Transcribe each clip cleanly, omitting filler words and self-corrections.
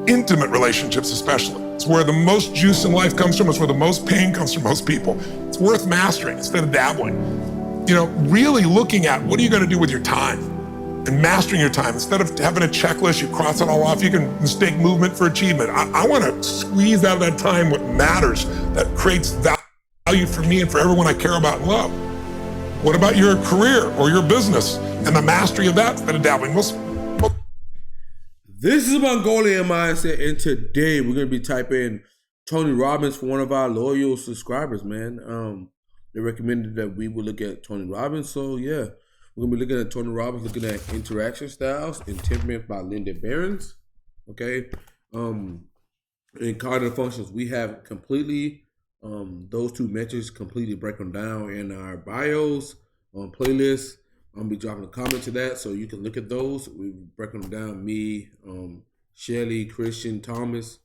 intimate relationships especially. It's where the most juice in life comes from. It's where the most pain comes from most people. It's worth mastering instead of dabbling. Really looking at what are you going to do with your time and mastering your time. Instead of having a checklist, you cross it all off, you can mistake movement for achievement. I want to squeeze out of that time what matters, that creates value for me and for everyone I care about and love. What about your career or your business and the mastery of that instead of dabbling? This is Mongolian Mindset, and today we're going to be typing Tony Robbins for one of our loyal subscribers, man. They recommended that we would look at Tony Robbins, so yeah. We're going to be looking at Tony Robbins, looking at interaction styles and temperaments by Linda Barrens, okay? In cognitive functions, we have completely, those two metrics completely break them down in our bios, on playlists. I'm going to be dropping a comment to that so you can look at those. We break them down, me, Shelly, Christian, Thomas.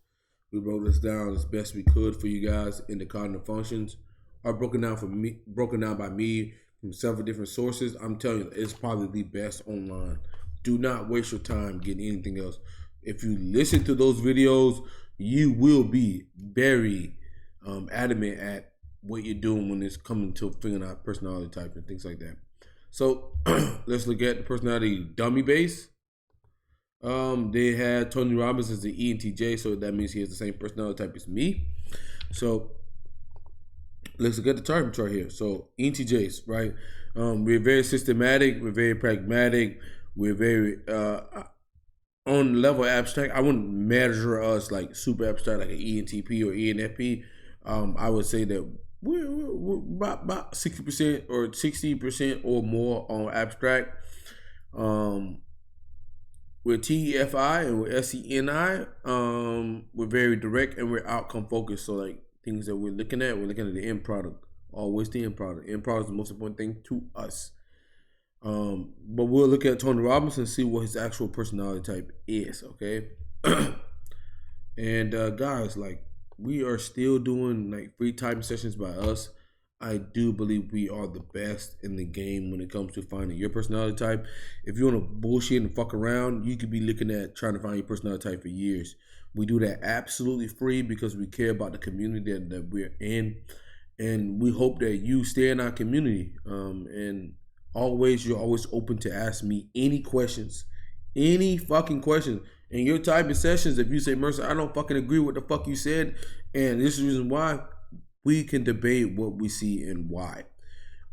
We broke this down as best we could for you guys in the cognitive functions. Are broken down by me from several different sources. I'm telling you, it's probably the best online. Do not waste your time getting anything else. If you listen to those videos, you will be very adamant at what you're doing when it's coming to figuring out personality type and things like that. So let's look at the personality dummy base. They had Tony Robbins as the ENTJ, so that means he has the same personality type as me. So let's look at the target chart here. So ENTJs, right? We're very systematic. We're very pragmatic. We're very on the level of abstract. I wouldn't measure us like super abstract, like an ENTP or ENFP. I would say that we're about 60% or 60% or more on abstract. We're TFI and we're SENI. We're very direct and we're outcome focused. So like things that we're looking at the end product. Always the end product. End product is the most important thing to us. But we'll look at Tony Robbins and see what his actual personality type is, okay? And guys, like, we are still doing like free typing sessions by us. I do believe we are the best in the game when it comes to finding your personality type. If you want to bullshit and fuck around, you could be looking at trying to find your personality type for years. We do that absolutely free because we care about the community that we're in. And we hope that you stay in our community. And you're always open to ask me any questions. Any fucking questions. In your typing sessions, if you say, Mercer, I don't fucking agree with the fuck you said, and this is the reason why, we can debate what we see and why.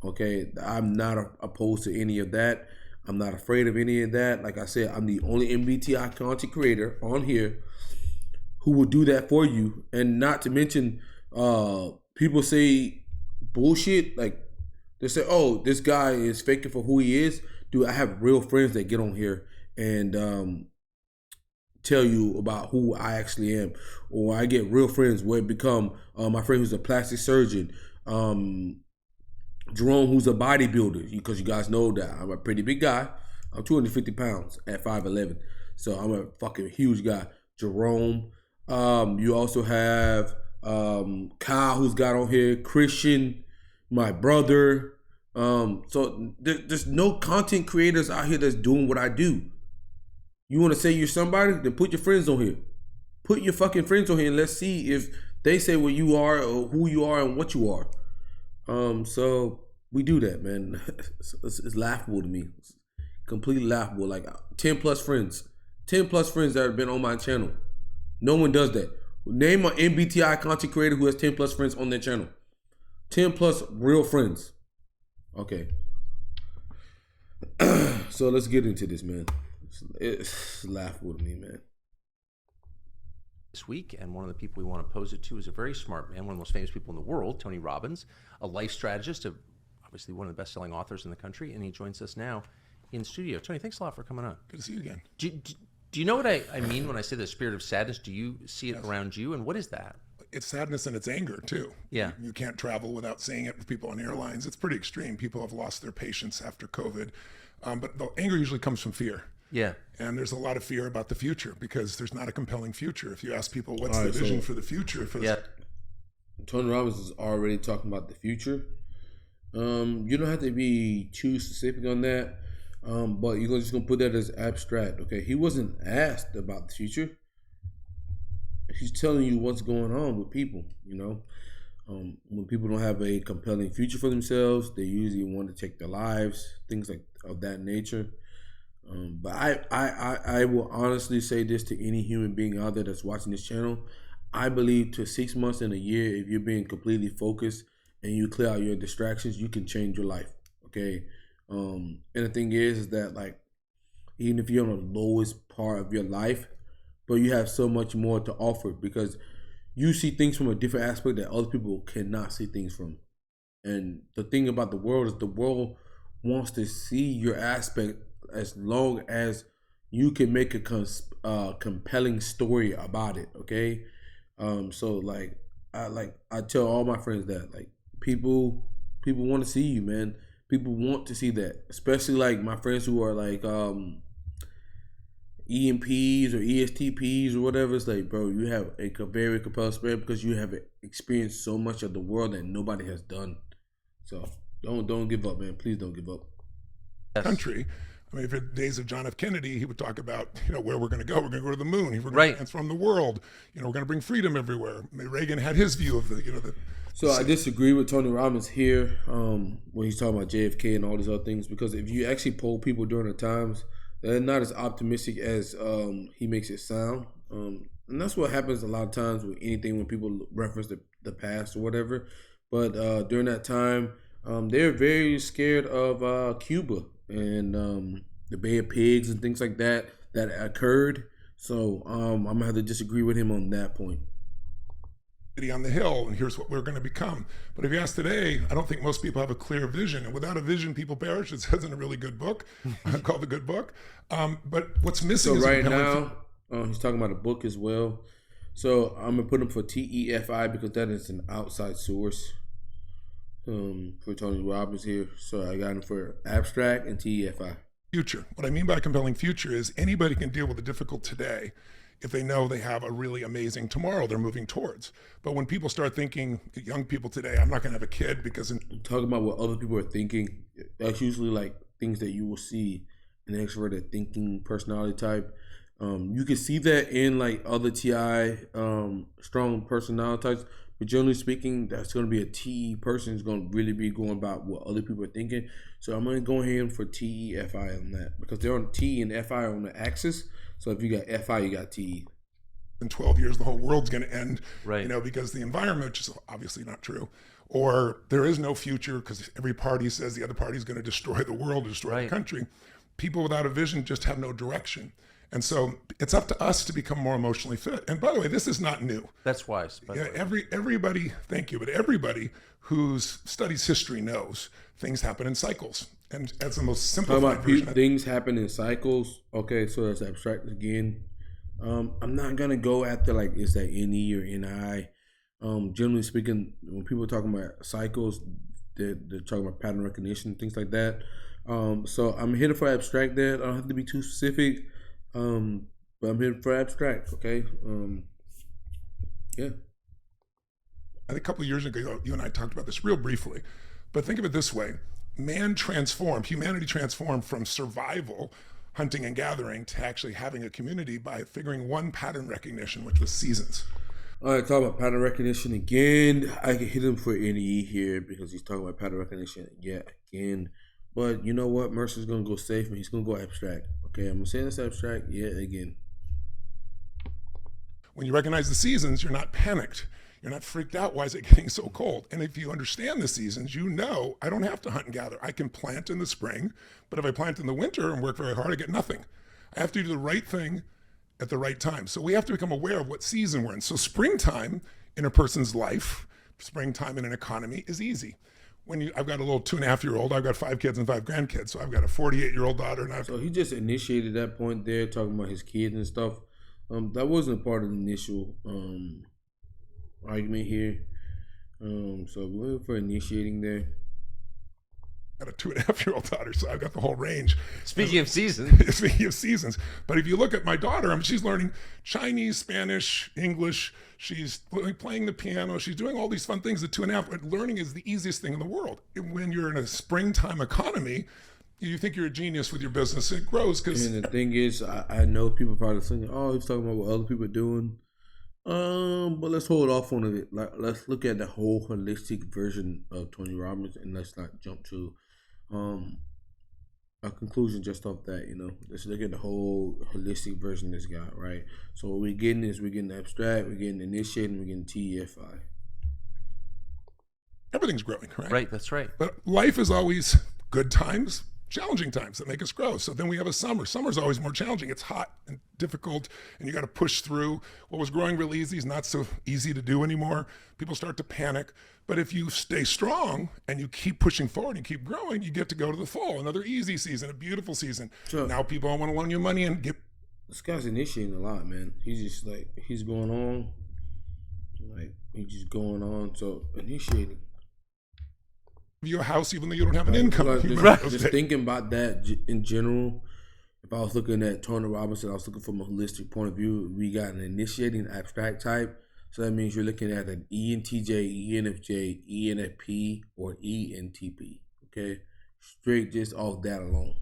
Okay? I'm not opposed to any of that. I'm not afraid of any of that. Like I said, I'm the only MBTI content creator on here who will do that for you. And not to mention, people say bullshit. Like, they say, oh, this guy is faking for who he is. Dude, I have real friends that get on here and tell you about who I actually am. Or I get real friends where it become my friend who's a plastic surgeon, Jerome, who's a bodybuilder, because you guys know that I'm a pretty big guy. I'm 250 pounds at 5'11". So I'm a fucking huge guy. Jerome. You also have Kyle, who's got on here, Christian, my brother. So there's no content creators out here that's doing what I do. You want to say you're somebody? Then put your friends on here. Put your fucking friends on here and let's see if they say what you are or who you are and what you are. So we do that, man. It's laughable to me. It's completely laughable. Like 10 plus friends. 10 plus friends that have been on my channel. No one does that. Name an MBTI content creator who has 10 plus friends on their channel. 10 plus real friends. Okay. So let's get into this, man. It's laughable to me, man. This week, and one of the people we want to pose it to is a very smart man, one of the most famous people in the world, Tony Robbins, a life strategist, obviously one of the best-selling authors in the country, and he joins us now in studio. Tony, thanks a lot for coming on. Good to see you again. Do you know what I mean when I say the spirit of sadness? Do you see it around you, and what is that? It's sadness and it's anger too. Yeah. You can't travel without seeing it with people on airlines. It's pretty extreme. People have lost their patience after COVID. But the anger usually comes from fear. Yeah. And there's a lot of fear about the future because there's not a compelling future. If you ask people what's the vision for the future. Tony Robbins is already talking about the future. You don't have to be too specific on that. But you're just going to put that as abstract. Okay. He wasn't asked about the future. he's telling you what's going on with people. When people don't have a compelling future for themselves, they usually want to take their lives, things like of that nature. But I will honestly say this to any human being out there that's watching this channel. I believe to 6 months in a year, if you're being completely focused and you clear out your distractions, you can change your life. Okay. And the thing is that, like, even if you're on the lowest part of your life, but you have so much more to offer because you see things from a different aspect that other people cannot see things from. And the thing about the world is the world wants to see your aspect as long as you can make a compelling story about it. Okay. So I tell all my friends that, like, people want to see you, man. People want to see that, especially like my friends who are like EMPs or ESTPs or whatever. It's like, bro, you have a very compelling spirit because you have experienced so much of the world that nobody has done. So don't give up, man. Please don't give up. Country. I mean, for days of John F. Kennedy, he would talk about, where we're going to go. We're going to go to the moon. We're going Right. to transform the world. We're going to bring freedom everywhere. I mean, Reagan had his view of the. So I disagree with Tony Robbins here when he's talking about JFK and all these other things, because if you actually poll people during the times, they're not as optimistic as he makes it sound. And that's what happens a lot of times with anything when people reference the past or whatever. But during that time, they're very scared of Cuba and the Bay of Pigs and things like that occurred. So I'm going to have to disagree with him on that point. On the hill, and here's what we're going to become. But if you ask today, I don't think most people have a clear vision, and without a vision, people perish. It says in a really good book called The Good Book. But what's missing is right now, he's talking about a book as well. So I'm gonna put him for TEFI because that is an outside source for Tony Robbins here. So I got him for abstract and TEFI. Future. What I mean by compelling future is anybody can deal with a difficult today if they know they have a really amazing tomorrow they're moving towards. But when people start thinking, young people today, I'm not going to have a kid because... Talking about what other people are thinking, that's usually like things that you will see in an extroverted thinking personality type. You can see that in like other TI strong personality types, but generally speaking, that's going to be a TE person who's going to really be going about what other people are thinking. So I'm going to go ahead for TEFI on that because they're on T and FI on the axis. So if you got FI, you got TE. In 12 years, the whole world's going to end, right? Because the environment, which is obviously not true, or there is no future because every party says the other party is going to destroy the world, destroy the country. People without a vision just have no direction. And so it's up to us to become more emotionally fit. And by the way, this is not new. That's wise. Everybody, thank you, but everybody who studies history knows things happen in cycles. And as the most simplified version, things happen in cycles. Okay, so that's abstract again. I'm not gonna go after like is that NE or NI. Generally speaking, when people are talking about cycles, they're talking about pattern recognition, things like that. So I'm here for abstract there. I don't have to be too specific. But I'm here for abstract. Okay. Yeah. I think a couple of years ago, you and I talked about this real briefly, but think of it this way. Humanity transformed from survival, hunting and gathering, to actually having a community by figuring one pattern recognition, which was seasons. All right, talking about pattern recognition again. I can hit him for NE here because he's talking about pattern recognition again. But you know what? Mercer's going to go safe and he's going to go abstract. Okay, I'm going to say this abstract again. When you recognize the seasons, you're not panicked. You're not freaked out. Why is it getting so cold? And if you understand the seasons, I don't have to hunt and gather. I can plant in the spring, but if I plant in the winter and work very hard, I get nothing. I have to do the right thing at the right time. So we have to become aware of what season we're in. So springtime in a person's life, springtime in an economy is easy. I've got a little 2.5-year-old, I've got 5 kids and 5 grandkids. So I've got a 48-year-old daughter. So he just initiated that point there, talking about his kids and stuff. That wasn't part of the initial argument here. So we're for initiating there. I got a 2.5-year-old daughter, so I've got the whole range. Speaking of seasons. But if you look at my daughter, she's learning Chinese, Spanish, English. She's playing the piano. She's doing all these fun things at 2.5. But learning is the easiest thing in the world. When you're in a springtime economy, you think you're a genius with your business. It grows because. And the thing is, I know people probably saying, "Oh, he's talking about what other people are doing." But let's hold off on it. Like, let's look at the whole holistic version of Tony Robbins, and let's not jump to a conclusion just off that. Let's look at the whole holistic version of this guy, right? So what we're getting is we're getting abstract, we're getting initiating, we're getting TFI. Everything's growing, right? Right, that's right. But life is always good times, challenging times that make us grow. So then we have a summer. Summer's always more challenging. It's hot and difficult, and you got to push through. What was growing really easy is not so easy to do anymore. People start to panic. But if you stay strong and you keep pushing forward and keep growing, you get to go to the fall, another easy season, a beautiful season. Sure. Now people want to loan you money and get. This guy's initiating a lot, man. He's just like, he's going on. Like, he's just going on. So, initiating. You a house even though you don't have an income. Like, Right. just thinking about that in general, if I was looking at Tony Robbins, I was looking from a holistic point of view, we got an initiating abstract type. So that means you're looking at an entj, enfj, enfp, or entp. Okay? Straight just off that alone.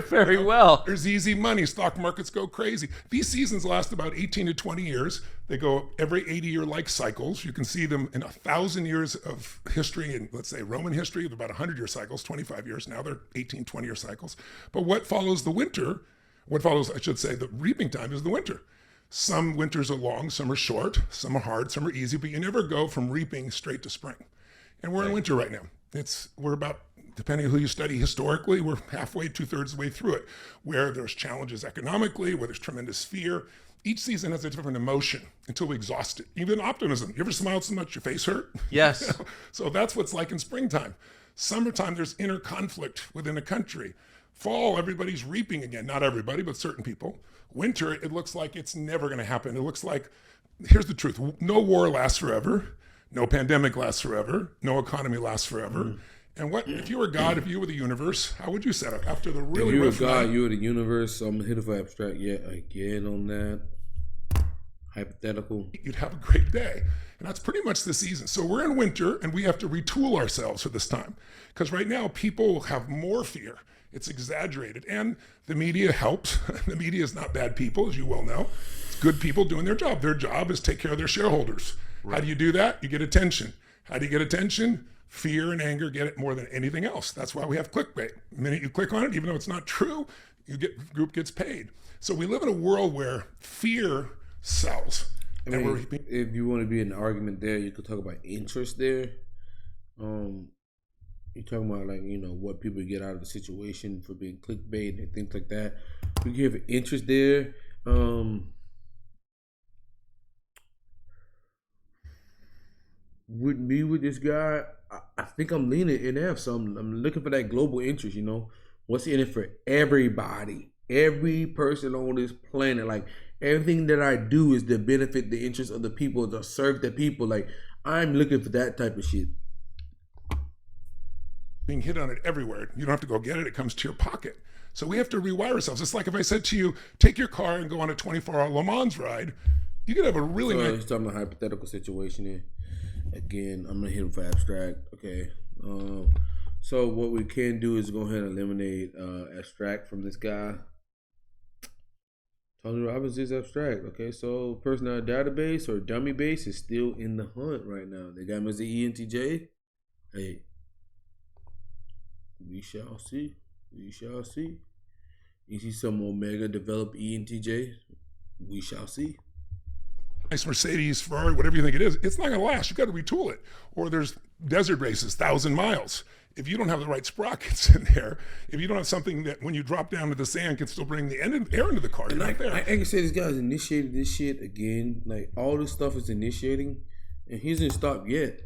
Very well. There's easy money. Stock markets go crazy. These seasons last about 18 to 20 years. They go every 80-year like cycles. You can see them in 1,000 years of history, and let's say Roman history, of about 100-year cycles, 25 years. Now they're 18, 20-year cycles. But what follows the winter, the reaping time is the winter. Some winters are long, some are short, some are hard, some are easy, but you never go from reaping straight to spring. And we're in winter right now. We're about, depending on who you study historically, we're halfway, 2/3 of the way through it, where there's challenges economically, where there's tremendous fear. Each season has a different emotion until we exhaust it. Even optimism. You ever smiled so much your face hurt? Yes. So that's what's like in springtime. Summertime, there's inner conflict within a country. Fall, everybody's reaping again. Not everybody, but certain people. Winter, it looks like it's never going to happen. It looks like, here's the truth. No war lasts forever. No pandemic lasts forever. No economy lasts forever. And what if you were God, if you were the universe, how would you set up after the really If you were rough God, night? you were the universe. So I'm hitting for abstract yet again on that. Hypothetical. You'd have a great day. And that's pretty much the season. So we're in winter and we have to retool ourselves for this time. Because right now people have more fear. It's exaggerated. And the media helps. The media is not bad people, as you well know. It's good people doing their job. Their job is take care of their shareholders. Right. How do you do that? You get attention. How do you get attention? Fear and anger get it more than anything else. That's why we have clickbait. The minute you click on it, even though it's not true, group gets paid. So we live in a world where fear sells. I mean, if you want to be in an argument there, you could talk about interest there. You're talking about what people get out of the situation for being clickbait and things like that. We give interest there. With this guy, I think I'm leaning NF. So I'm looking for that global interest. What's in it for everybody, every person on this planet. Like, everything that I do is to benefit the interest of the people, to serve the people. Like, I'm looking for that type of shit. Being hit on it everywhere. You don't have to go get it. It comes to your pocket. So we have to rewire ourselves. It's like if I said to you, take your car and go on a 24-hour Le Mans ride, you could have a really nice... He's talking about a hypothetical situation here. Again, I'm going to hit him for abstract. Okay. So what we can do is go ahead and eliminate abstract from this guy. Tony Robbins is abstract. Okay, so personality database or dummy base is still in the hunt right now. They got him as the ENTJ. Hey, we shall see. We shall see. You see some Omega develop ENTJ. We shall see. Nice Mercedes, Ferrari, whatever you think it is, it's not going to last. You got to retool it. Or there's desert races, 1,000 miles. If you don't have the right sprockets in there, if you don't have something that when you drop down to the sand can still bring the air into the car, you're not there. I can say this guy's initiated this shit again. Like, all this stuff is initiating, and he hasn't stopped yet.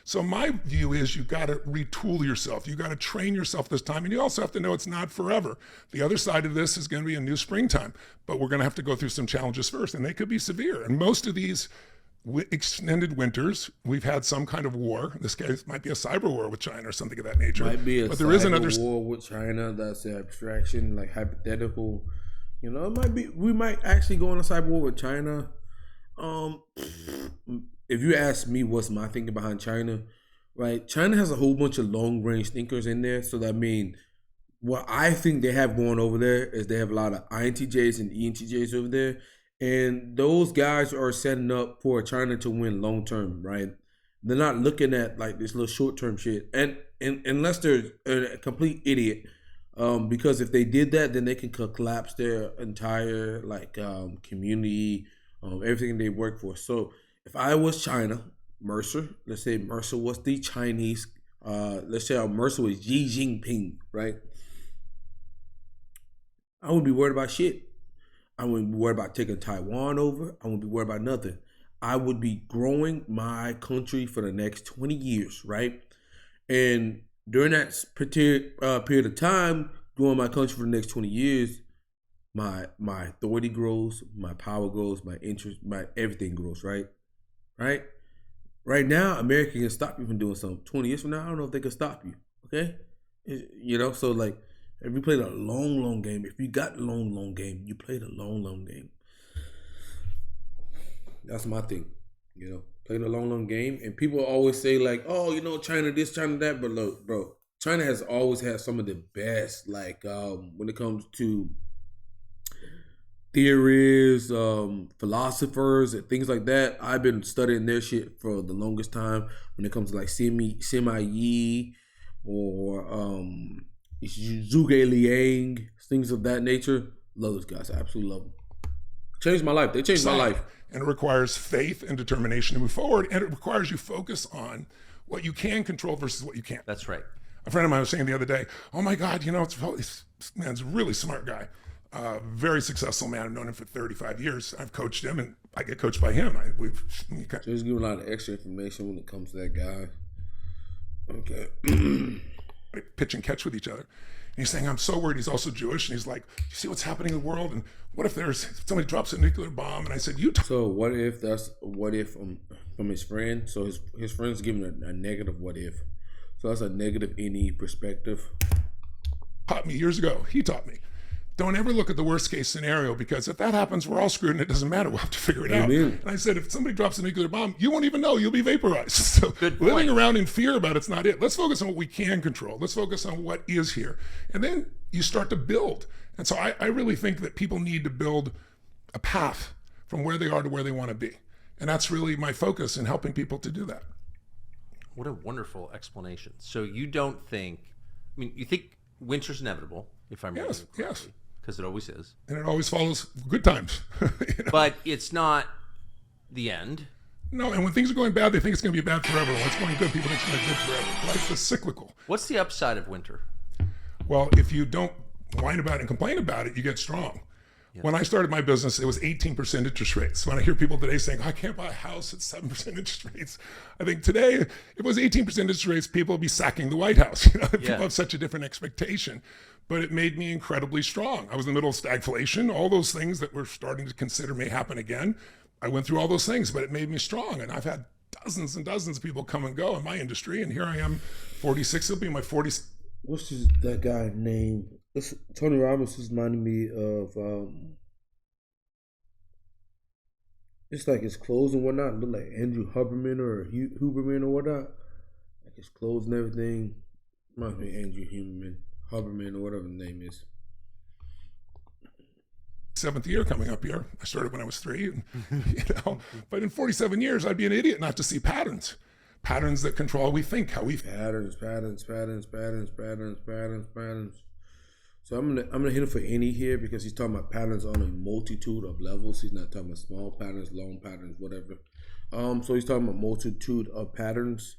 So my view is you got to retool yourself. You got to train yourself this time. And you also have to know it's not forever. The other side of this is going to be a new springtime, but we're going to have to go through some challenges first, and they could be severe. And most of these extended winters, we've had some kind of war. This case might be a cyber war with China or something of that nature. Might be but there is another war with China. That's an abstraction, like hypothetical. It might be. We might actually go on a cyber war with China. If you ask me what's my thinking behind China, right? China has a whole bunch of long-range thinkers in there. So that means what I think they have going over there is they have a lot of INTJs and ENTJs over there. And those guys are setting up for China to win long term, right? They're not looking at like this little short term shit, and unless they're a complete idiot, because if they did that, then they can collapse their entire like community, everything they work for. So if I was China, Mercer, let's say Mercer was the Chinese, let's say Mercer was Xi Jinping, right? I wouldn't be worried about shit. I wouldn't be worried about taking Taiwan over. I wouldn't be worried about nothing. I would be growing my country for the next 20 years, right? And during that period of time, growing my country for the next 20 years, my authority grows, my power grows, my interest, my everything grows, right? Right now, America can stop you from doing something. 20 years from now, I don't know if they can stop you, okay? You know, so like, if you played a long game, if you got a long game, you played a long game. That's my thing, you know, playing a long game. And people always say like, oh, you know, China this, China that. But look, bro, China has always had some of the best, like when it comes to theories, philosophers, and things like that. I've been studying their shit for the longest time when it comes to like Sima Yi or Zhuge Liang, things of that nature. Love those guys. I absolutely love them. Changed my life. They changed my life. And it requires faith and determination to move forward. And it requires you focus on what you can control versus what you can't. That's right. A friend of mine was saying the other day, oh my God, you know, this man's a really smart guy. Very successful man. I've known him for 35 years. I've coached him and I get coached by him. Just giving a lot of extra information when it comes to that guy. Okay. Pitch and catch with each other. And he's saying, I'm so worried. He's also Jewish. And he's like, you see what's happening in the world? And what if somebody drops a nuclear bomb? And I said, So what if from his friend? So his friend's giving a negative what if. So that's a negative NE perspective. Taught me years ago. He taught me. Don't ever look at the worst case scenario, because if that happens, we're all screwed and it doesn't matter. We'll have to figure it out. And I said, if somebody drops a nuclear bomb, you won't even know. You'll be vaporized. So living around in fear about it's not it. Let's focus on what we can control. Let's focus on what is here. And then you start to build. And so I really think that people need to build a path from where they are to where they want to be. And that's really my focus in helping people to do that. What a wonderful explanation. So you don't think, I mean, you think winter's inevitable, if I'm reading it correctly. Yes. Because it always is. And it always follows good times. You know? But it's not the end. No, and when things are going bad, they think it's going to be bad forever. When it's going good, people think it's going to be good forever. Life is cyclical. What's the upside of winter? Well, if you don't whine about it and complain about it, you get strong. Yeah. When I started my business, it was 18% interest rates. When I hear people today saying, I can't buy a house at 7% interest rates, I think today, if it was 18% interest rates, people would be sacking the White House. You know, people have such a different expectation. But it made me incredibly strong. I was in the middle of stagflation, all those things that we're starting to consider may happen again. I went through all those things, but it made me strong. And I've had dozens and dozens of people come and go in my industry. And here I am, 46. It'll be my 40th. What's that guy name? Tony Robbins is reminding me of, it's like his clothes and whatnot look like Andrew Huberman or Huberman or whatnot. Like his clothes and everything. Reminds me of Andrew Huberman or whatever the name is. 7th year coming up here. I started when I was 3, and, you know. But in 47 years, I'd be an idiot not to see patterns that control how we think, how we patterns. So I'm gonna hit him for any here because he's talking about patterns on a multitude of levels. He's not talking about small patterns, long patterns, whatever. So he's talking about multitude of patterns.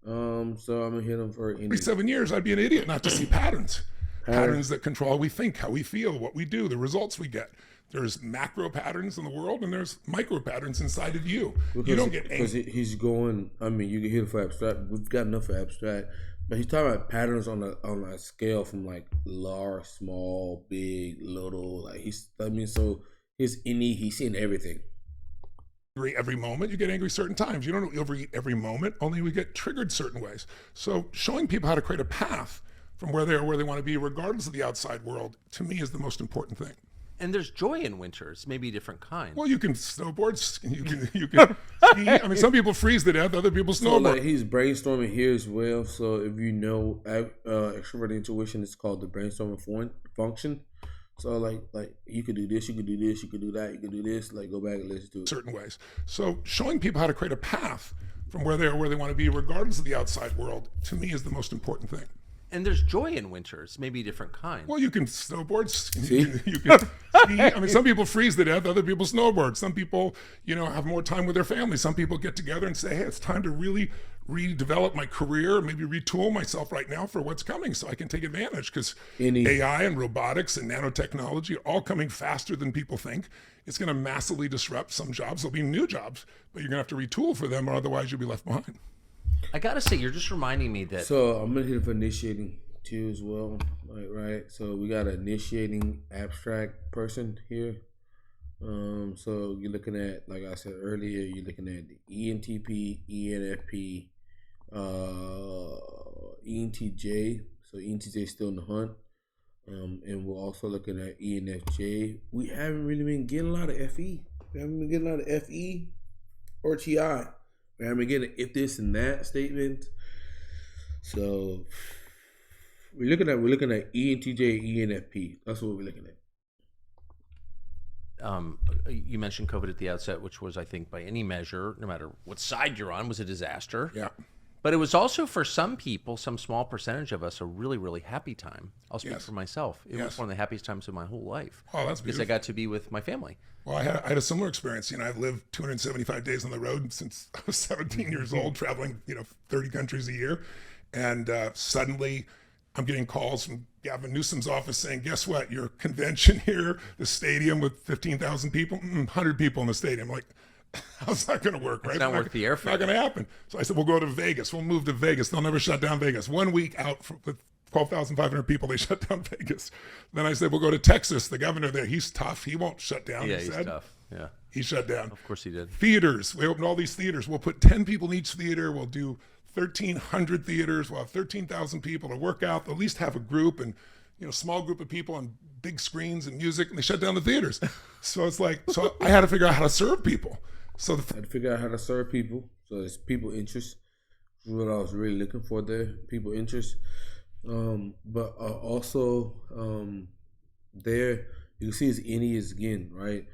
So I'm gonna hit him for any. 47 years, I'd be an idiot not to see patterns that control how we think, how we feel, what we do, the results we get. There's macro patterns in the world, and there's micro patterns inside of you. Because you don't get angry. Because he's going. I mean, you can hit him for abstract. We've got enough for abstract. But he's talking about patterns on a scale from like large, small, big, little. Like so he's seeing everything. Angry every moment, you get angry certain times. You don't overeat every moment, only we get triggered certain ways. So showing people how to create a path from where they are, where they want to be, regardless of the outside world, to me is the most important thing. And there's joy in winters, maybe a different kind. Well, you can snowboard, you can ski. I mean, some people freeze to death, other people snowboard. So like he's brainstorming here as well. So if you know extroverted intuition, it's called the brainstorming function. So like you could do this, you could do this, you could do that, you could do this. Like go back and listen to it. Certain ways. So showing people how to create a path from where they are, where they want to be, regardless of the outside world, to me is the most important thing. And there's joy in winter. It's maybe a different kind. Well, you can snowboard. See? You can ski. I mean, some people freeze to death. Other people snowboard. Some people, have more time with their family. Some people get together and say, hey, it's time to really redevelop my career, maybe retool myself right now for what's coming so I can take advantage, because AI and robotics and nanotechnology are all coming faster than people think. It's going to massively disrupt some jobs. There'll be new jobs, but you're going to have to retool for them, or otherwise you'll be left behind. I got to say, you're just reminding me that... So I'm going to hit for initiating too as well. Right? So we got an initiating abstract person here. So you're looking at, like I said earlier, you're looking at the entp, enfp, entj. So entj is still in the hunt. And we're also looking at enfj. We haven't really been getting a lot of fe. We haven't been getting a lot of fe or ti. We haven't been getting if this and that statement. So we're looking at entj, enfp. That's what we're looking at. You mentioned COVID at the outset, which was, I think, by any measure, no matter what side you're on, was a disaster. Yeah. But it was also, for some people, some small percentage of us, a really, really happy time. I'll speak for myself. It was one of the happiest times of my whole life. Oh, that's beautiful. Because I got to be with my family. Well, I had a similar experience. I've lived 275 days on the road since I was 17 years old, traveling, 30 countries a year. And suddenly I'm getting calls from Gavin Newsom's office saying, guess what? Your convention here, the stadium with 15,000 people, 100 people in the stadium. Like, how's that going to work, right? It's not worth the airfare. Not going to happen. So I said, we'll go to Vegas. We'll move to Vegas. They'll never shut down Vegas. 1 week out with 12,500 people, they shut down Vegas. Then I said, we'll go to Texas. The governor there, he's tough. He won't shut down. Yeah, he he's said. tough. Yeah. He shut down. Of course he did. Theaters. We opened all these theaters. We'll put 10 people in each theater. We'll do 1,300 theaters. We'll have 13,000 people to work out. They'll at least have a group and, small group of people on big screens and music, and they shut down the theaters. So it's like, so I had to figure out how to serve people. So I had to figure out how to serve people. So it's people interest. What I was really looking for there, people interest. But also there, you can see it's Enneagram again, right?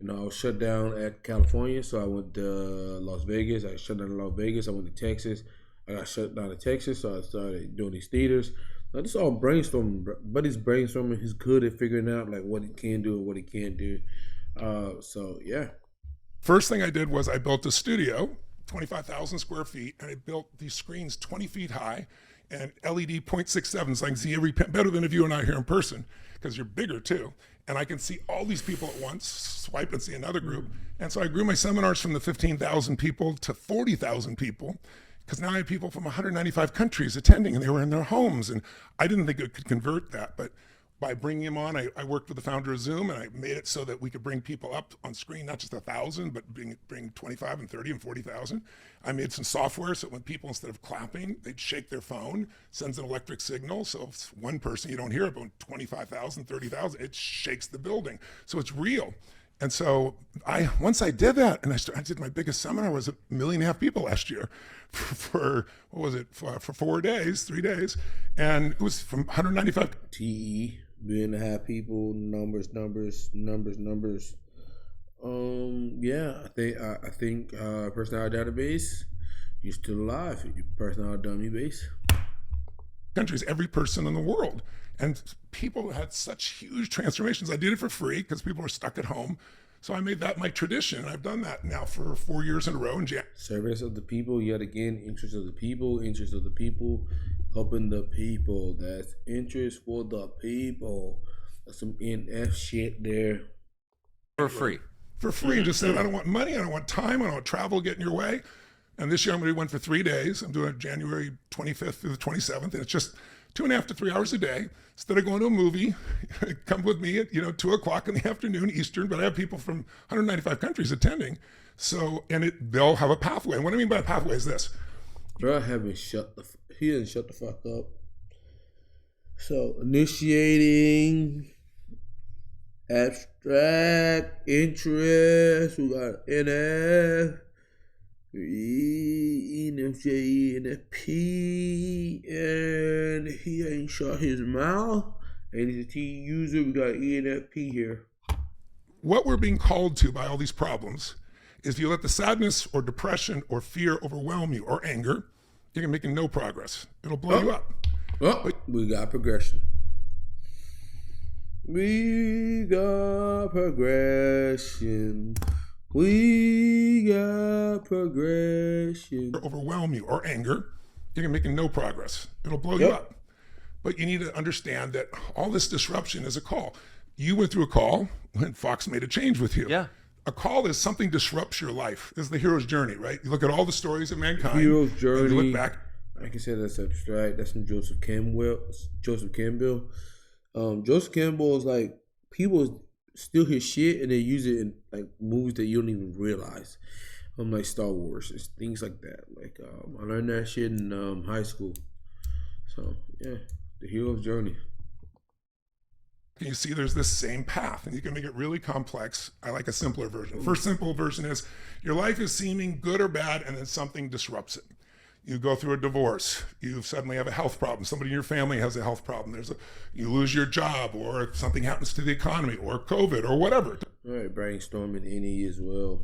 I was shut down at California, so I went to Las Vegas. I shut down in Las Vegas. I went to Texas. I got shut down in Texas, so I started doing these theaters. Now, this is all brainstorming. Buddy's brainstorming. He's good at figuring out like what he can do and what he can't do. So yeah. First thing I did was I built a studio, 25,000 square feet, and I built these screens 20 feet high and LED 0.67, so I can see every better than if you and I are here in person, because you're bigger too. And I can see all these people at once, swipe and see another group. And so I grew my seminars from the 15,000 people to 40,000 people, because now I have people from 195 countries attending, and they were in their homes. And I didn't think it could convert that, but by bringing him on, I worked with the founder of Zoom, and I made it so that we could bring people up on screen, not just 1,000, but bring 25 and 30 and 40,000. I made some software so when people, instead of clapping, they'd shake their phone, sends an electric signal. So if it's one person, you don't hear it, but 25,000, 30,000, it shakes the building. So it's real. And so once I did that, and I did my biggest seminar, was 1.5 million people last year for 4 days, 3 days. And it was from 195. TE, 1.5 people, numbers. Yeah, I think personality database, you're still alive. Your personality dummy base. Countries, every person in the world. And people had such huge transformations. I did it for free because people were stuck at home. So I made that my tradition. I've done that now for 4 years in a row. Service of the people, yet again, interest of the people, helping the people. That's interest for the people. That's some NF shit there. For free. For free. Just said, I don't want money, I don't want time, I don't want travel getting in your way. And this year I'm going to do one for 3 days. I'm doing it January 25th through the 27th. And it's just 2.5 to 3 hours a day. Instead of going to a movie, come with me at 2 o'clock in the afternoon Eastern. But I have people from 195 countries attending. So, and they'll have a pathway. And what I mean by a pathway is this. Bro, he didn't shut the fuck up. So initiating abstract interest. We got NF. NFJ, NFP, and he ain't shut his mouth, A to T user, we got ENFP here. What we're being called to by all these problems is if you let the sadness or depression or fear overwhelm you or anger, you're making no progress. It'll blow you up. Oh, we got progression. We got progression. We got progression. Overwhelm you or anger, you're making no progress. It'll blow you up. But you need to understand that all this disruption is a call. You went through a call when Fox made a change with you. Yeah. A call is something disrupts your life. This is the hero's journey, right? You look at all the stories of mankind. Hero's journey. You look back. I can say that's abstract. That's from Joseph Campbell. Joseph Campbell is like, people steal his shit and they use it in like movies that you don't even realize. Like Star Wars, it's things like that. Like I learned that shit in high school. So yeah, the hero's journey. You see there's this same path, and you can make it really complex. I like a simpler version. First simple version is your life is seeming good or bad, and then something disrupts it. You go through a divorce, you suddenly have a health problem, somebody in your family has a health problem, you lose your job, or something happens to the economy, or COVID, or whatever. All right, brainstorming NE as well.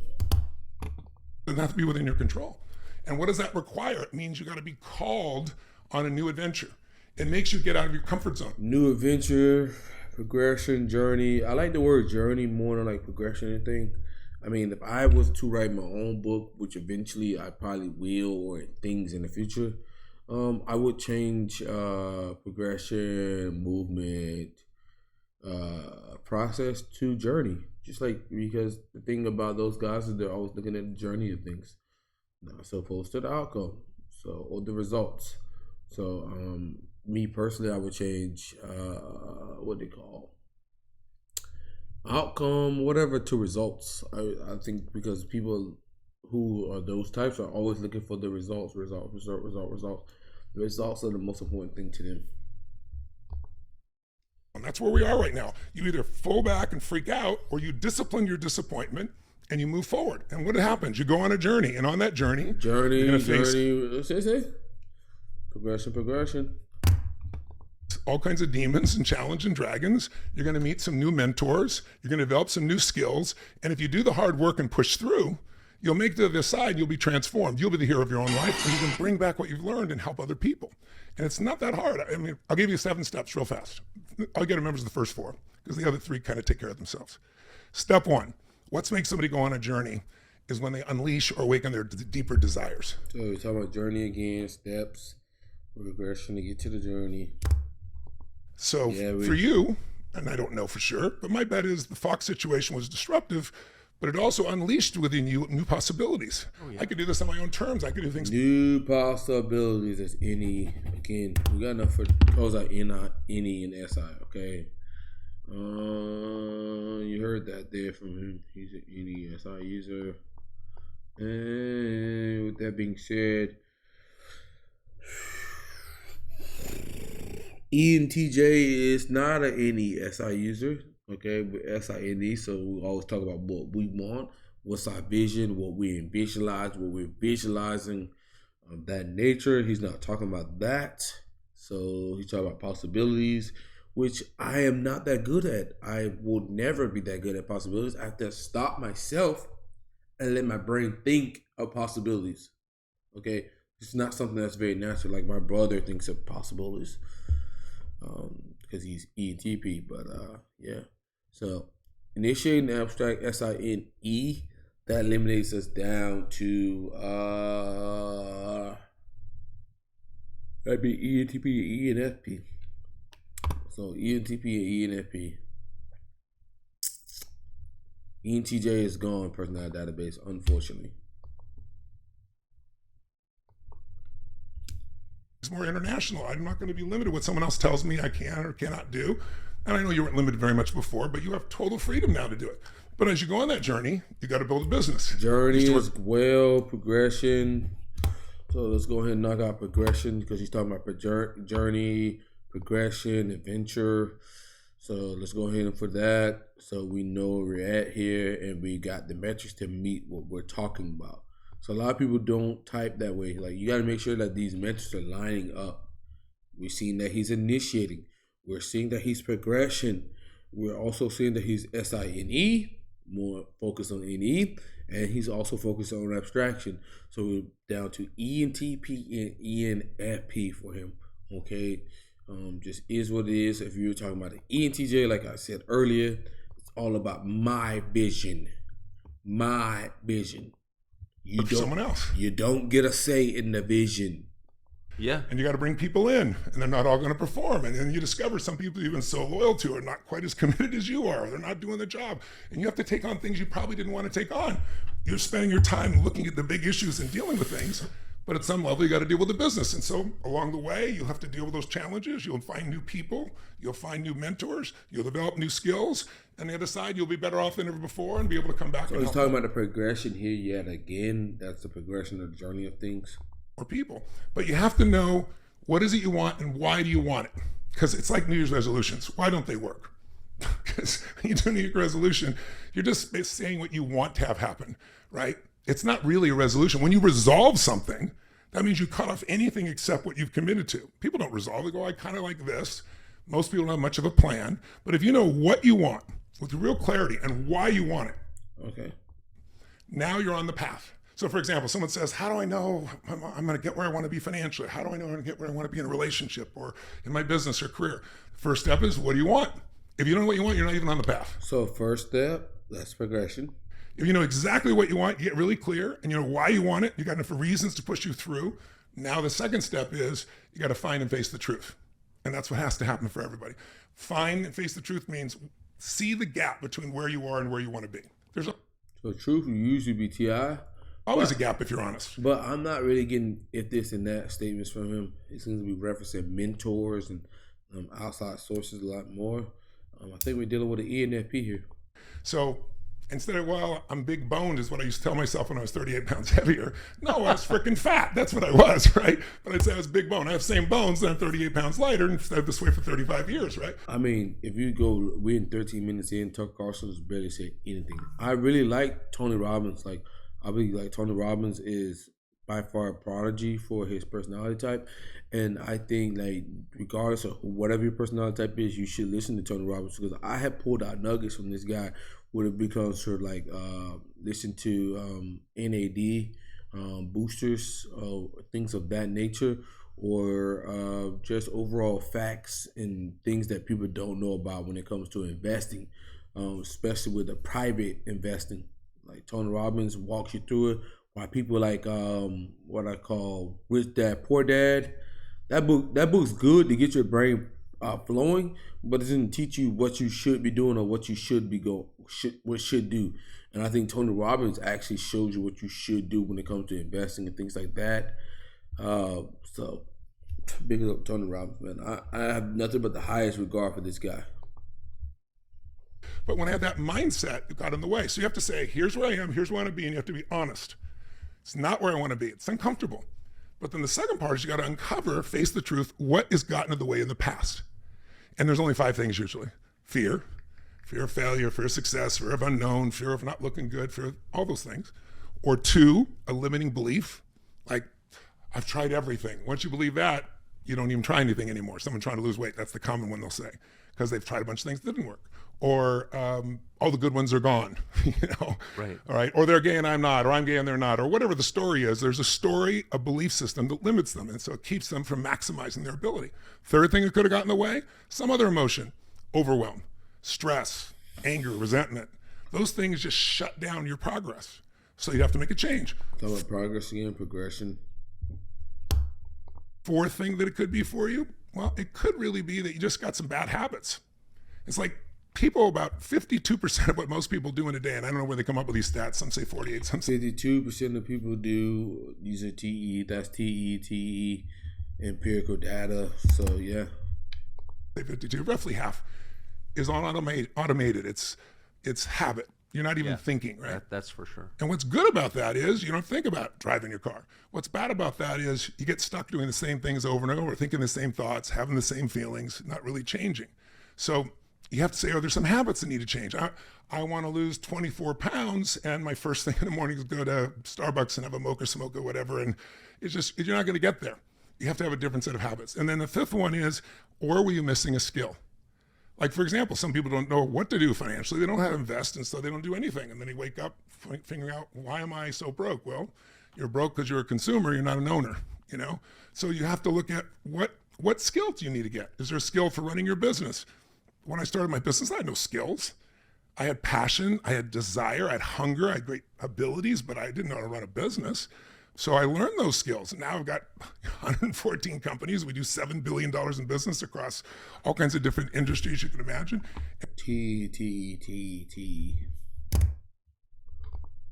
It doesn't have to be within your control. And what does that require? It means you got to be called on a new adventure. It makes you get out of your comfort zone. New adventure, progression, journey. I like the word journey more than like progression and thing. I mean, if I was to write my own book, which eventually I probably will, or things in the future, I would change progression, movement, process to journey. Just like, because the thing about those guys is they're always looking at the journey of things, not so opposed to the outcome, so, or the results. So, me personally, I would change what they call outcome, whatever, to results. I think because people who are those types are always looking for the results. The results are the most important thing to them. And that's where we are right now. You either fall back and freak out, or you discipline your disappointment and you move forward. And what happens? You go on a journey, and on that journey, you're going to face progression. All kinds of demons and challenge and dragons. You're going to meet some new mentors. You're going to develop some new skills. And if you do the hard work and push through, you'll make the other side, you'll be transformed. You'll be the hero of your own life, and you can bring back what you've learned and help other people. And it's not that hard. I mean, I'll give you 7 steps real fast. All you got to remember is the first 4, because the other 3 kind of take care of themselves. Step 1, what makes somebody go on a journey is when they unleash or awaken their deeper desires. So we're talking about journey again, steps, progression to get to the journey. So for you, and I don't know for sure, but my bet is the Fox situation was disruptive, but it also unleashed within you new possibilities. Oh, yeah. I could do this on my own terms. I could do things. New possibilities. That's NE. Again, we got enough for those are NE and SI, okay? You heard that there from him. He's an NE SI user. And with that being said, ENTJ is not an NE-SI user, okay, with SINE, so we always talk about what we want, what's our vision, what we're visualizing of that nature. He's not talking about that, so he's talking about possibilities, which I am not that good at. I will never be that good at possibilities. I have to stop myself and let my brain think of possibilities, okay? It's not something that's very natural, like my brother thinks of possibilities. Because he's ENTP, but yeah. So initiating abstract SINE, that eliminates us down to that'd be ENTP and ENFP. So ENTP and ENFP. ENTJ is gone, personality database, unfortunately. It's more international. I'm not going to be limited what someone else tells me I can or cannot do. And I know you weren't limited very much before, but you have total freedom now to do it. But as you go on that journey, you got to build a business. Journey is well, progression. So let's go ahead and knock out progression, because he's talking about journey, progression, adventure. So let's go ahead and for that. So we know where we're at here, and we got the metrics to meet what we're talking about. So a lot of people don't type that way. Like, you got to make sure that these metrics are lining up. We've seen that he's initiating. We're seeing that he's progression. We're also seeing that he's SINE, more focused on NE, and he's also focused on abstraction. So we're down to entp and enfp for him. Okay, just is what it is. If you're talking about the entj, like I said earlier, it's all about my vision. My vision. You don't, someone else. You don't get a say in the vision. Yeah. And you got to bring people in, and they're not all going to perform. And then you discover some people you've been so loyal to are not quite as committed as you are. They're not doing the job. And you have to take on things you probably didn't want to take on. You're spending your time looking at the big issues and dealing with things. But at some level, you got to deal with the business. And so along the way, you'll have to deal with those challenges. You'll find new people. You'll find new mentors. You'll develop new skills. And the other side, you'll be better off than ever before and be able to come back. So and he's talking about the progression here yet again. That's the progression of the journey of things. More people. But you have to know, what is it you want and why do you want it? Because it's like New Year's resolutions. Why don't they work? Because when you do a New Year's resolution, you're just saying what you want to have happen, right? It's not really a resolution. When you resolve something, that means you cut off anything except what you've committed to. People don't resolve. They go, I kind of like this. Most people don't have much of a plan. But if you know what you want with real clarity and why you want it, okay, now you're on the path. So for example, someone says, how do I know I'm going to get where I want to be financially? How do I know I'm going to get where I want to be in a relationship or in my business or career? First step is, what do you want? If you don't know what you want, you're not even on the path. So first step, that's progression. If you know exactly what you want, you get really clear and you know why you want it, you got enough reasons to push you through. Now the second step is you got to find and face the truth. And that's what has to happen for everybody. Find and face the truth means see the gap between where you are and where you want to be. There's So truth will usually be TI. always a gap if you're honest. But I'm not really getting if this and that statements from him. It seems to be referencing mentors and outside sources a lot more. I think we're dealing with an ENFP here. So instead of, well, I'm big boned is what I used to tell myself when I was 38 pounds heavier. No, I was freaking fat. That's what I was, right? But I'd say I was big bone. I have the same bones, then I'm 38 pounds lighter and stayed this way for 35 years, right? I mean, if you go, we're in 13 minutes in, Tucker Carlson has barely said anything. I really like Tony Robbins. Like, I really like Tony Robbins is by far a prodigy for his personality type. And I think, like, regardless of whatever your personality type is, you should listen to Tony Robbins, because I have pulled out nuggets from this guy when it becomes sort of like listen to NAD boosters, things of that nature, or just overall facts and things that people don't know about when it comes to investing, especially with the private investing. Like Tony Robbins walks you through it. Why people like what I call Rich Dad Poor Dad. That book's good to get your brain flowing, but it doesn't teach you what you should be doing or what you should do. And I think Tony Robbins actually shows you what you should do when it comes to investing and things like that. So big up Tony Robbins, man. I have nothing but the highest regard for this guy. But when I had that mindset, it got in the way. So you have to say, here's where I am, here's where I want to be, and you have to be honest. It's not where I want to be. It's uncomfortable. But then the second part is you got to uncover, face the truth, what has gotten in the way in the past. And there's only 5 things usually. Fear of failure, fear of success, fear of unknown, fear of not looking good, fear of all those things. Or 2, a limiting belief, like, I've tried everything. Once you believe that, you don't even try anything anymore. Someone trying to lose weight, that's the common one they'll say, because they've tried a bunch of things that didn't work. Or all the good ones are gone, Right. All right. Or they're gay and I'm not, or I'm gay and they're not, or whatever the story is. There's a story, a belief system that limits them. And so it keeps them from maximizing their ability. Third thing that could have gotten in the way, some other emotion, overwhelm, stress, anger, resentment. Those things just shut down your progress. So you have to make a change. Talk about progress again, progression. Fourth thing that it could be for you, well, it could really be that you just got some bad habits. It's like, people, about 52% of what most people do in a day, and I don't know where they come up with these stats. Some say 48, some say 52% of people do using TE. That's TE, empirical data. So yeah, 52. Roughly half is on automated. It's habit. You're not even thinking, right? That's for sure. And what's good about that is you don't think about driving your car. What's bad about that is you get stuck doing the same things over and over, thinking the same thoughts, having the same feelings, not really changing. So you have to say, there's some habits that need to change. I want to lose 24 pounds, and my first thing in the morning is go to Starbucks and have a mocha smoke or whatever, and it's just, you're not going to get there. You have to have a different set of habits. And then the fifth one is, or were you missing a skill? Like, for example, some people don't know what to do financially. They don't know how to invest, and so they don't do anything. And then they wake up figuring out, why am I so broke? Well, you're broke because you're a consumer. You're not an owner, you know? So you have to look at what skill do you need to get? Is there a skill for running your business? When I started my business, I had no skills. I had passion, I had desire, I had hunger, I had great abilities, but I didn't know how to run a business. So I learned those skills. And now I've got 114 companies. We do $7 billion in business across all kinds of different industries you can imagine. T.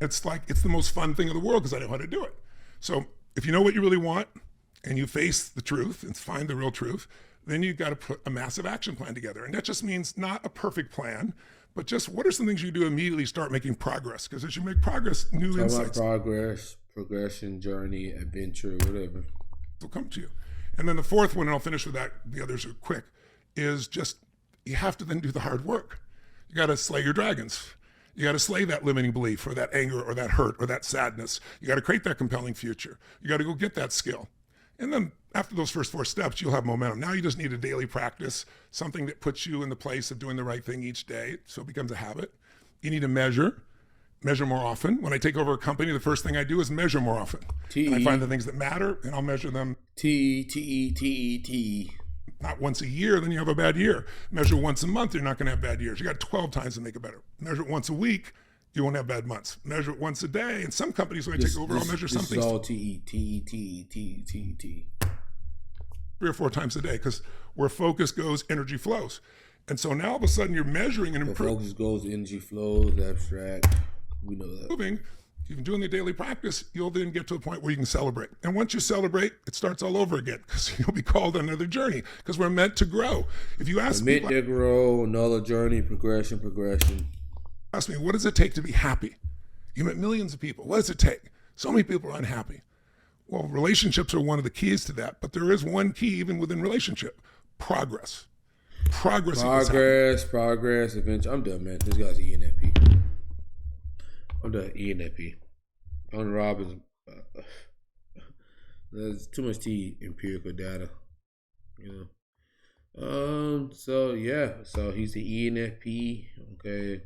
It's like, it's the most fun thing in the world because I know how to do it. So if you know what you really want and you face the truth and find the real truth, then you've got to put a massive action plan together. And that just means not a perfect plan, but just what are some things you do immediately start making progress? Because as you make progress, new insights. Progress, progression, journey, adventure, whatever. Will come to you. And then the fourth one, and I'll finish with that, the others are quick, is just you have to then do the hard work. You got to slay your dragons. You got to slay that limiting belief or that anger or that hurt or that sadness. You got to create that compelling future. You got to go get that skill. And then after those first four steps, you'll have momentum. Now you just need a daily practice, something that puts you in the place of doing the right thing each day, so it becomes a habit. You need to measure more often. When I take over a company, the first thing I do is measure more often. And I find the things that matter, and I'll measure them. T. Not once a year, then you have a bad year. Measure once a month, you're not going to have bad years. You got 12 times to make it better. Measure it once a week, you won't have bad months. Measure it once a day. And some companies, when I take over, I'll measure something. This is all T. 3 or 4 times a day, because where focus goes, energy flows. And so now all of a sudden you're measuring and improving. Focus goes, energy flows, abstract. We know that. Moving. You've been doing the daily practice, you'll then get to a point where you can celebrate. And once you celebrate, it starts all over again because you'll be called on another journey because we're meant to grow. If you ask me, meant to grow, another journey, progression. Ask me, what does it take to be happy? You met millions of people. What does it take? So many people are unhappy. Well, relationships are one of the keys to that, but there is one key even within relationship: progress. Progress, adventure. I'm done, man. This guy's ENFP. I'm done, ENFP. Tony Robbins. There's too much empirical data, you know. So he's the ENFP. Okay.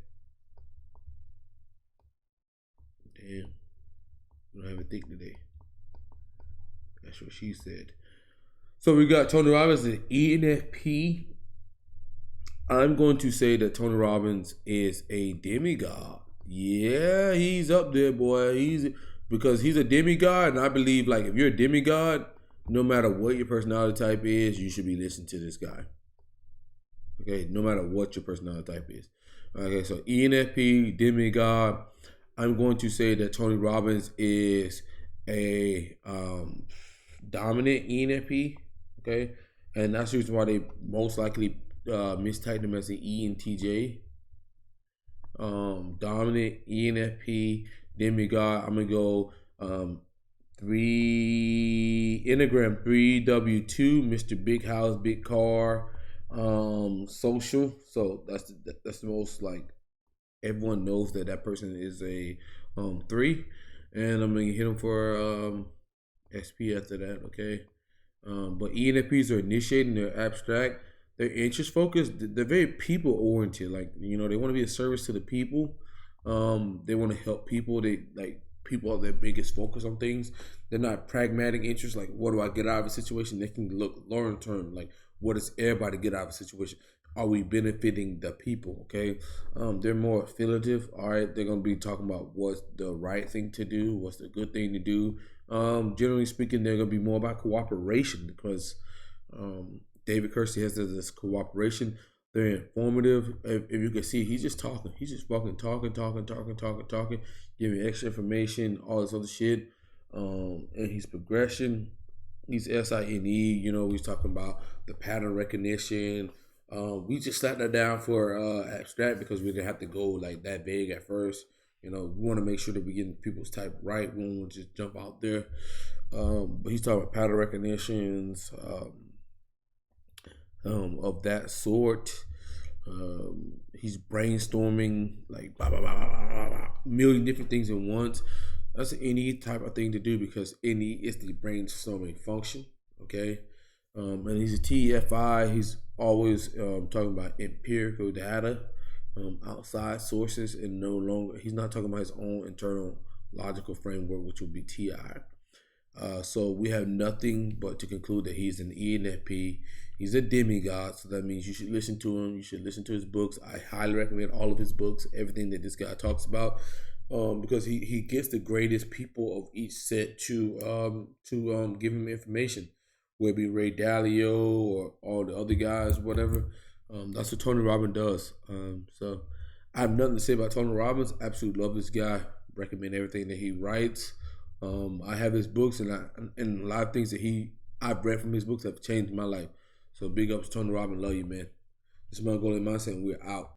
Damn. We don't have a think today. That's what she said. So we got Tony Robbins, the ENFP. I'm going to say that Tony Robbins is a demigod. Yeah, he's up there, boy. Because he's a demigod, and I believe, like, if you're a demigod, no matter what your personality type is, you should be listening to this guy. Okay, no matter what your personality type is. Okay, so ENFP, demigod. I'm going to say that Tony Robbins is a dominant ENFP. Okay, and that's the reason why they most likely mistyped him as an ENTJ. Dominant ENFP, demigod. I'm gonna go 3 Enneagram 3W2, Mr. Big House, Big Car, social. So that's the most, like, everyone knows that person is a 3, and I'm gonna hit him for SP after that. Okay, but ENFPs are initiating. They're abstract. They're interest focused. They're very people oriented. Like, you know, they want to be a service to the people. They want to help people. People are their biggest focus on things. They're not pragmatic interests. Like, what do I get out of a situation? They can look long term. Like, what does everybody get out of a situation? Are we benefiting the people? Okay. They're more affiliative. All right. They're gonna be talking about what's the right thing to do, what's the good thing to do. Generally speaking, they're gonna be more about cooperation because David Keirsey has this cooperation. They're informative. If you can see, he's just talking. He's just fucking talking, giving extra information, all this other shit. And his progression, he's SINE. You know, he's talking about the pattern recognition. We just slapped that down for abstract because we didn't have to go like that vague at first. You know, we want to make sure that we're getting people's type right. We don't want to just jump out there. But he's talking about pattern recognitions. Of that sort. He's brainstorming like a million different things at once. That's any type of thing to do because NE is the brainstorming function. Okay, and he's a TFI. He's always talking about empirical data, outside sources, and no longer he's not talking about his own internal logical framework, which would be TI. So we have nothing but to conclude that he's an ENFP. He's a demigod, so that means you should listen to him. You should listen to his books. I highly recommend all of his books, everything that this guy talks about, because he gets the greatest people of each set to give him information, whether it be Ray Dalio or all the other guys, whatever. That's what Tony Robbins does. So I have nothing to say about Tony Robbins. Absolutely love this guy. Recommend everything that he writes. I have his books, and a lot of things that I've read from his books have changed my life. So big ups to Tony Robbins. Love you, man. This is Mongolian Mindset, and we're out.